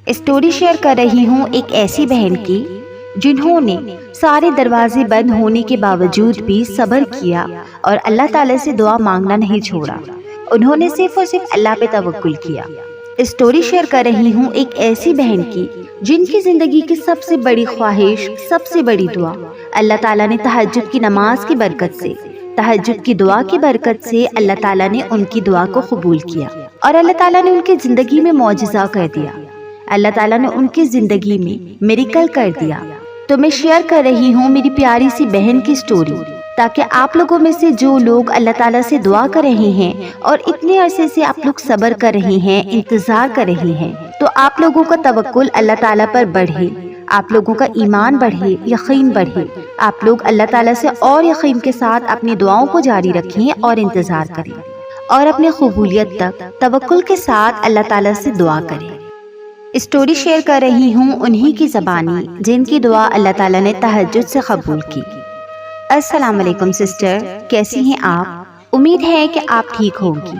Story share کر رہی ہوں ایک ایسی بہن کی جنہوں نے سارے دروازے بند ہونے کے باوجود بھی صبر کیا اور اللہ تعالیٰ سے دعا مانگنا نہیں چھوڑا۔ انہوں نے صرف اور صرف اللہ پہ توکل کیا۔ اسٹوری شیئر کر رہی ہوں ایک ایسی بہن کی جن کی زندگی کی سب سے بڑی خواہش، سب سے بڑی دعا اللہ تعالیٰ نے تہجد کی نماز کی برکت سے، تہجد کی دعا کی برکت سے اللہ تعالیٰ نے ان کی دعا کو قبول کیا اور اللہ تعالیٰ نے ان کی زندگی میں معجزہ کر دیا۔ اللہ تعالیٰ نے ان کی زندگی میں میریکل کر دیا۔ تو میں شیئر کر رہی ہوں میری پیاری سی بہن کی سٹوری، تاکہ آپ لوگوں میں سے جو لوگ اللہ تعالیٰ سے دعا کر رہے ہیں اور اتنے عرصے سے آپ لوگ صبر کر رہے ہیں، انتظار کر رہے ہیں، تو آپ لوگوں کا توکل اللہ تعالیٰ پر بڑھے، آپ لوگوں کا ایمان بڑھے، یقین بڑھے، آپ لوگ اللہ تعالیٰ سے اور یقین کے ساتھ اپنی دعاؤں کو جاری رکھیں اور انتظار کریں اور اپنے قبولیت تک توکل کے ساتھ اللہ تعالیٰ سے دعا کریں۔ اسٹوری شیئر کر رہی ہوں انہی کی زبانی جن کی دعا اللہ تعالیٰ نے تہجد سے قبول کی۔ السلام علیکم سسٹر، کیسی ہیں آپ؟ امید ہے کہ آپ ٹھیک ہوگی۔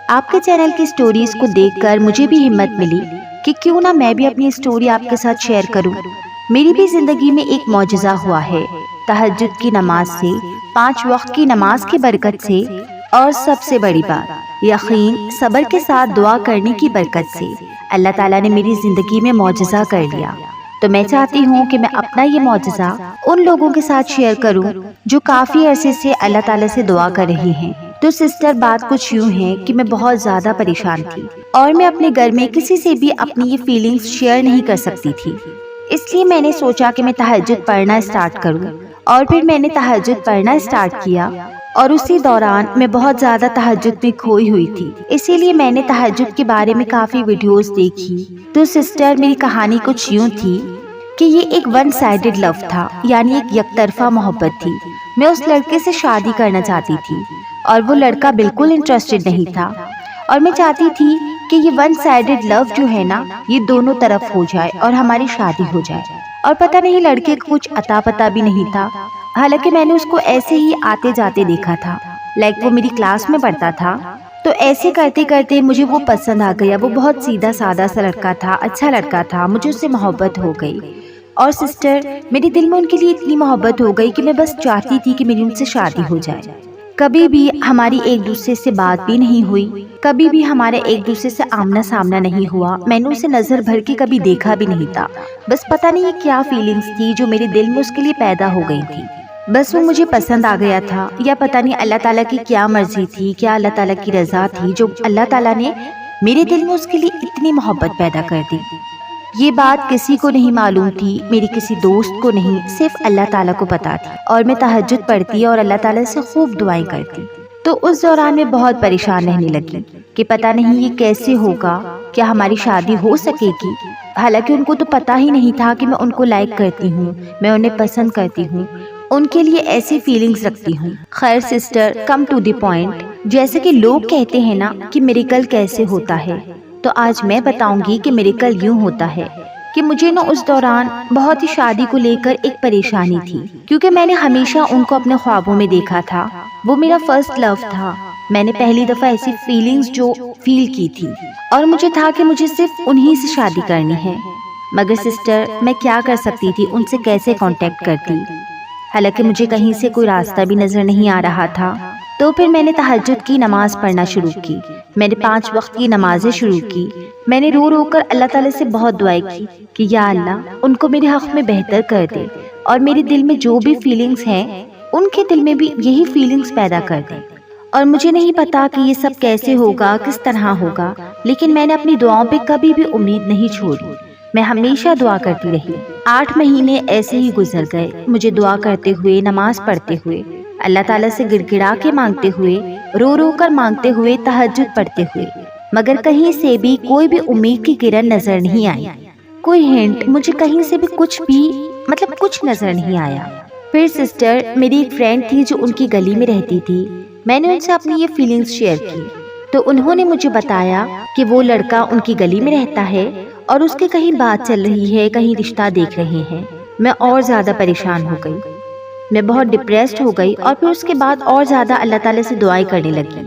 آپ کے چینل کی سٹوریز کو دیکھ کر مجھے بھی ہمت ملی کہ کیوں نہ میں بھی اپنی سٹوری آپ کے ساتھ شیئر کروں۔ میری بھی زندگی میں ایک معجزہ ہوا ہے، تہجد کی نماز سے، 5 وقت کی نماز کی برکت سے، اور سب سے بڑی بات یقین، صبر کے ساتھ دعا کرنے کی برکت سے اللہ تعالیٰ نے میری زندگی میں معجزہ کر لیا۔ تو میں چاہتی ہوں کہ میں اپنا یہ معجزہ ان لوگوں کے ساتھ شیئر کروں جو کافی عرصے سے اللہ تعالیٰ سے دعا کر رہے ہیں۔ تو سسٹر، بات کچھ یوں ہے کہ میں بہت زیادہ پریشان تھی اور میں اپنے گھر میں کسی سے بھی اپنی یہ فیلنگز شیئر نہیں کر سکتی تھی، اس لیے میں نے سوچا کہ میں تہجد پڑھنا اسٹارٹ کروں، اور پھر میں نے تہجد پڑھنا اسٹارٹ کیا، اور اسی دوران میں بہت زیادہ تہجد میں کھوئی ہوئی تھی، اسی لیے میں نے تہجد کے بارے میں کافی ویڈیوز دیکھی۔ تو سسٹر، میری کہانی کچھ یوں تھی کہ یہ ایک ون سائیڈڈ لو تھا، یعنی ایک یک طرفہ محبت تھی۔ میں اس لڑکے سے شادی کرنا چاہتی تھی اور وہ لڑکا بالکل انٹرسٹڈ نہیں تھا، اور میں چاہتی تھی کہ یہ ون سائیڈڈ لو جو ہے نا، یہ دونوں طرف ہو جائے اور ہماری شادی ہو جائے۔ اور پتہ نہیں لڑکے کو کچھ اتا پتہ بھی نہیں تھا، حالانکہ میں نے اس کو ایسے ہی آتے جاتے دیکھا تھا، وہ میری کلاس میں پڑھتا تھا۔ تو ایسے کرتے کرتے مجھے وہ پسند آ گیا۔ وہ بہت سیدھا سادہ سا لڑکا تھا، اچھا لڑکا تھا، مجھے اس سے محبت ہو گئی۔ اور سسٹر، میرے دل میں ان کے لیے اتنی محبت ہو گئی کہ میں بس چاہتی تھی کہ میری ان سے شادی ہو جائے۔ کبھی بھی ہماری ایک دوسرے سے بات بھی نہیں ہوئی، کبھی بھی ہمارے ایک دوسرے سے آمنا سامنا نہیں ہوا، میں نے اسے نظر بھر کے کبھی دیکھا بھی نہیں تھا۔ بس پتہ نہیں یہ کیا فیلنگز تھی جو میرے دل میں اس کے لیے پیدا ہو گئی تھی۔ بس وہ مجھے پسند آ گیا تھا، یا پتہ نہیں اللہ تعالیٰ کی کیا مرضی تھی، کیا اللہ تعالیٰ کی رضا تھی جو اللہ تعالیٰ نے میرے دل میں اس کے لیے اتنی محبت پیدا کر دی۔ یہ بات کسی کو نہیں معلوم تھی، میری کسی دوست کو نہیں، صرف اللہ تعالیٰ کو پتا تھی۔ اور میں تہجد پڑھتی اور اللہ تعالیٰ سے خوب دعائیں کرتی۔ تو اس دوران میں بہت پریشان رہنے لگی کہ پتہ نہیں یہ کیسے ہوگا، کیا ہماری شادی ہو سکے گی۔ حالانکہ ان کو تو پتہ ہی نہیں تھا کہ میں ان کو لائک کرتی ہوں، میں انہیں پسند کرتی ہوں، ان کے لیے ایسی فیلنگز رکھتی ہوں۔ خیر sister, come to the point, جیسے کہ لوگ کہتے ہیں نا کہ میریکل کیسے ہوتا ہے، تو آج میں بتاؤں گی کہ میریکل یوں ہوتا ہے کہ مجھے نا اس دوران بہت ہی شادی کو لے کر ایک پریشانی تھی، کیونکہ میں نے ہمیشہ ان کو اپنے خوابوں میں دیکھا تھا۔ وہ میرا فرسٹ لو تھا، میں نے پہلی دفعہ ایسی فیلنگز جو فیل کی تھی، اور مجھے تھا کہ مجھے صرف انہی سے شادی کرنی ہے۔ مگر سسٹر، میں کیا کر سکتی تھی، ان سے کیسے کانٹیکٹ کرتی، حالانکہ مجھے کہیں سے کوئی راستہ بھی نظر نہیں آ رہا تھا۔ تو پھر میں نے تہجد کی نماز پڑھنا شروع کی، میں نے 5 وقت کی نمازیں شروع کی۔ میں نے رو رو کر اللہ تعالیٰ سے بہت دعائیں کی کہ یا اللہ، ان کو میرے حق میں بہتر کر دے، اور میرے دل میں جو بھی فیلنگز ہیں ان کے دل میں بھی یہی فیلنگز پیدا کر دے۔ اور مجھے نہیں پتا کہ یہ سب کیسے ہوگا، کس طرح ہوگا، لیکن میں نے اپنی دعاؤں پہ کبھی بھی امید نہیں چھوڑی، میں ہمیشہ دعا کرتی رہی۔ 8 مہینے ایسے ہی گزر گئے، مجھے دعا کرتے ہوئے، نماز پڑھتے ہوئے، اللہ تعالیٰ سے گڑ گڑا کے مانگتے ہوئے، رو رو کر مانگتے ہوئے، تہجد پڑھتے ہوئے، مگر کہیں سے بھی کوئی بھی امید کی کرن نظر نہیں آئی، کوئی ہنٹ، مجھے کہیں سے بھی کچھ نظر نہیں آیا۔ پھر سسٹر، میری ایک فرینڈ تھی جو ان کی گلی میں رہتی تھی، میں نے ان سے اپنی یہ فیلنگز شیئر کی، تو انہوں نے مجھے بتایا کہ وہ لڑکا ان کی گلی میں رہتا ہے اور اس کے کہیں بات چل رہی ہے، کہیں رشتہ دیکھ رہے ہیں۔ میں اور زیادہ پریشان ہو گئی، میں بہت ڈپریسڈ ہو گئی، اور پھر اس کے بعد اور زیادہ اللہ تعالیٰ سے دعائیں کرنے لگی۔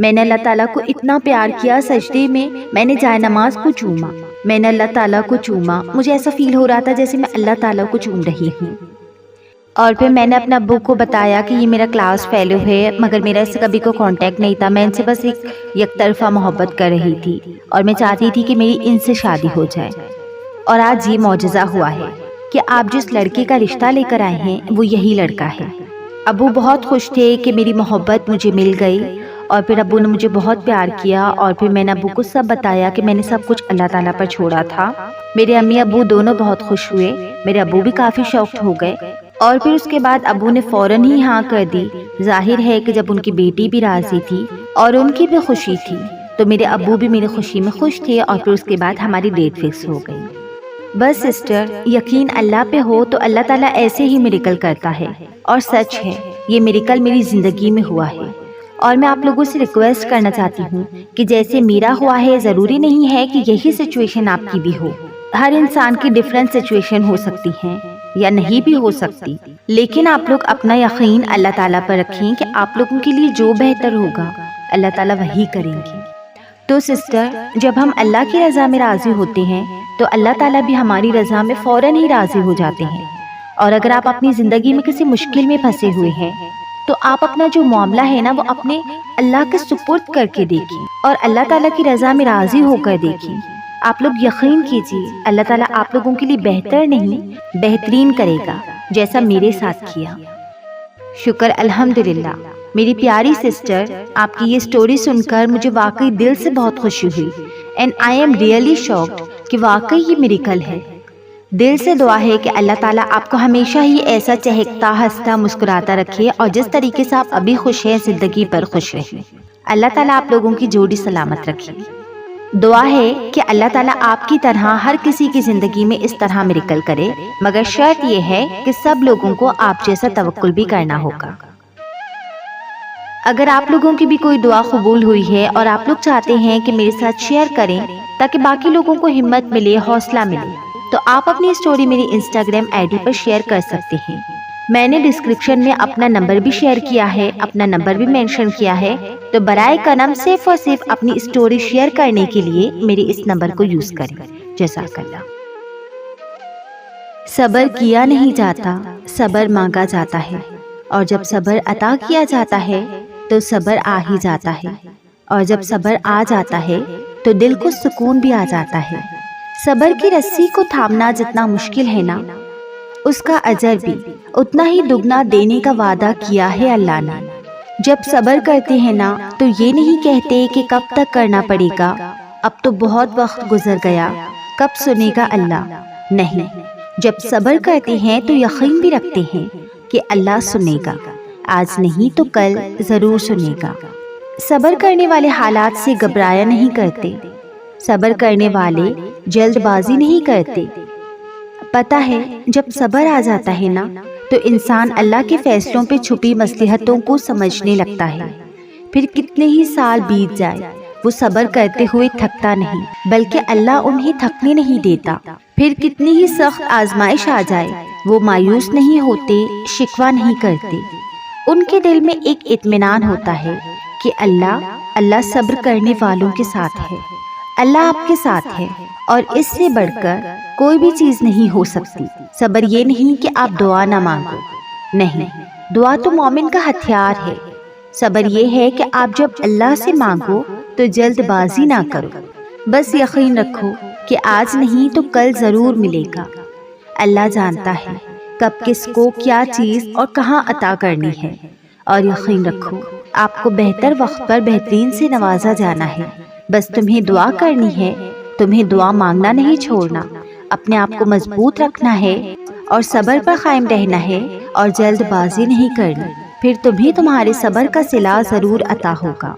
میں نے اللہ تعالیٰ کو اتنا پیار کیا، سجدے میں نے جائے نماز کو چوما، میں نے اللہ تعالیٰ کو چوما، مجھے ایسا فیل ہو رہا تھا جیسے میں اللہ تعالیٰ کو چوم رہی ہوں۔ اور پھر میں نے اپنے ابو کو بتایا کہ یہ میرا کلاس فیلو ہے، مگر میرا اس سے کبھی کوئی کانٹیکٹ نہیں تھا، میں ان سے بس یک طرفہ محبت کر رہی تھی اور میں چاہتی تھی کہ میری ان سے شادی ہو جائے۔ اور آج یہ معجزہ ہوا ہے کہ آپ جس لڑکے کا رشتہ لے کر آئے ہیں وہ یہی لڑکا ہے۔ ابو بہت خوش تھے کہ میری محبت مجھے مل گئی، اور پھر ابو نے مجھے بہت پیار کیا، اور پھر میں نے ابو کو سب بتایا کہ میں نے سب کچھ اللہ تعالیٰ پر چھوڑا تھا۔ میرے امی ابو دونوں بہت خوش ہوئے، میرے ابو بھی کافی شاکڈ ہو گئے، اور پھر اس کے بعد ابو نے فوراً ہی ہاں کر دی۔ ظاہر ہے کہ جب ان کی بیٹی بھی راضی تھی اور ان کی بھی خوشی تھی تو میرے ابو بھی میری خوشی میں خوش تھے، اور پھر اس کے بعد ہماری ڈیٹ فکس ہو گئی۔ بس سسٹر، یقین اللہ پہ ہو تو اللہ تعالیٰ ایسے ہی میریکل کرتا ہے، اور سچ ہے یہ میریکل میری زندگی میں ہوا ہے۔ اور میں آپ لوگوں سے ریکویسٹ کرنا چاہتی ہوں کہ جیسے میرا ہوا ہے ضروری نہیں ہے کہ یہی سچویشن آپ کی بھی ہو۔ ہر انسان کی ڈیفرنٹ سچویشن ہو سکتی ہیں یا نہیں بھی ہو سکتی، لیکن آپ لوگ اپنا یقین اللہ تعالیٰ پر رکھیں کہ آپ لوگوں کے لیے جو بہتر ہوگا اللہ تعالیٰ وہی کریں گے۔ تو سسٹر، جب ہم اللہ کی رضا میں راضی ہوتے ہیں تو اللہ تعالیٰ بھی ہماری رضا میں فوراً ہی راضی ہو جاتے ہیں۔ اور اگر آپ اپنی زندگی میں کسی مشکل میں پھنسے ہوئے ہیں تو آپ اپنا جو معاملہ ہے نا وہ اپنے اللہ کے سپرد کر کے دیکھیں اور اللہ تعالیٰ کی رضا میں راضی ہو کر دیکھیں۔ آپ لوگ یقین کیجیے اللہ تعالیٰ آپ لوگوں کے لیے بہتر نہیں بہترین کرے گا، جیسا میرے ساتھ کیا۔ شکر الحمدللہ۔ میری پیاری سسٹر، آپ کی یہ سٹوری سن کر مجھے واقعی دل سے بہت خوشی ہوئی، and I am really shocked کہ واقعی یہ میریکل ہے۔ دل سے دعا ہے کہ اللہ تعالیٰ آپ کو ہمیشہ ہی ایسا چہکتا ہنستا مسکراتا رکھے، اور جس طریقے سے آپ ابھی خوش ہیں زندگی پر خوش رہیں۔ اللہ تعالیٰ آپ لوگوں کی جوڑی سلامت رکھے۔ دعا ہے کہ اللہ تعالیٰ آپ کی طرح ہر کسی کی زندگی میں اس طرح میریکل کرے، مگر شرط یہ ہے کہ سب لوگوں کو آپ جیسا توکل بھی کرنا ہوگا۔ اگر آپ لوگوں کی بھی کوئی دعا قبول ہوئی ہے اور آپ لوگ چاہتے ہیں کہ میرے ساتھ شیئر کریں تاکہ باقی لوگوں کو ہمت ملے، حوصلہ ملے، تو آپ اپنی سٹوری میری Instagram I D per share کر سکتے ہیں۔ میں نے ڈسکرپشن میں اپنا نمبر بھی شیئر کیا ہے، اپنا نمبر بھی مینشن کیا ہے، تو برائے کرم صرف اور صرف اپنی سٹوری شیئر کرنے کے لیے میرے اس نمبر کو یوز کریں۔ جزاک اللہ۔ صبر کیا نہیں جاتا، صبر مانگا جاتا ہے، اور جب صبر عطا کیا جاتا ہے تو صبر آ ہی جاتا ہے، اور جب صبر آ جاتا ہے تو دل کو سکون بھی آ جاتا ہے۔ صبر کی رسی کو تھامنا جتنا مشکل ہے نا، اس کا اجر بھی اتنا ہی دگنا دینے کا وعدہ کیا ہے اللہ نے۔ جب صبر کرتے ہیں نا تو یہ نہیں کہتے کہ کب تک کرنا پڑے گا، اب تو بہت وقت گزر گیا، کب سنے گا اللہ۔ نہیں، جب صبر کرتے ہیں تو یقین بھی رکھتے ہیں کہ اللہ سنے گا، آج نہیں تو کل ضرور سنے گا۔ صبر کرنے والے حالات سے گھبرایا نہیں کرتے، صبر کرنے والے جلد بازی نہیں کرتے۔ پتہ ہے جب صبر آ جاتا ہے نا تو انسان اللہ کے فیصلوں پہ چھپی مصلحتوں کو سمجھنے لگتا ہے۔ پھر کتنے ہی سال بیت جائے وہ صبر کرتے ہوئے تھکتا نہیں، بلکہ اللہ انہیں تھکنے نہیں دیتا۔ پھر کتنی ہی سخت آزمائش آ جائے وہ مایوس نہیں ہوتے، شکوہ نہیں کرتے۔ ان کے دل میں ایک اطمینان ہوتا ہے کہ اللہ صبر کرنے والوں کے ساتھ ہے، اللہ آپ کے ساتھ ہے، اور اس سے بڑھ کر کوئی بھی چیز نہیں ہو سکتی۔ صبر یہ نہیں کہ آپ دعا نہ مانگو، نہیں، دعا تو مومن کا ہتھیار ہے۔ صبر یہ ہے کہ آپ جب اللہ سے مانگو تو جلد بازی نہ کرو، بس یقین رکھو کہ آج نہیں تو کل ضرور ملے گا۔ اللہ جانتا ہے کب کس کو کیا چیز اور کہاں عطا کرنی ہے، اور یقین رکھو آپ کو بہتر وقت پر بہترین سے نوازا جانا ہے۔ بس تمہیں دعا کرنی ہے، تمہیں دعا مانگنا نہیں چھوڑنا، اپنے آپ کو مضبوط رکھنا ہے اور صبر پر قائم رہنا ہے، اور جلد بازی نہیں کرنی، پھر تمہیں تمہارے صبر کا صلہ ضرور عطا ہوگا۔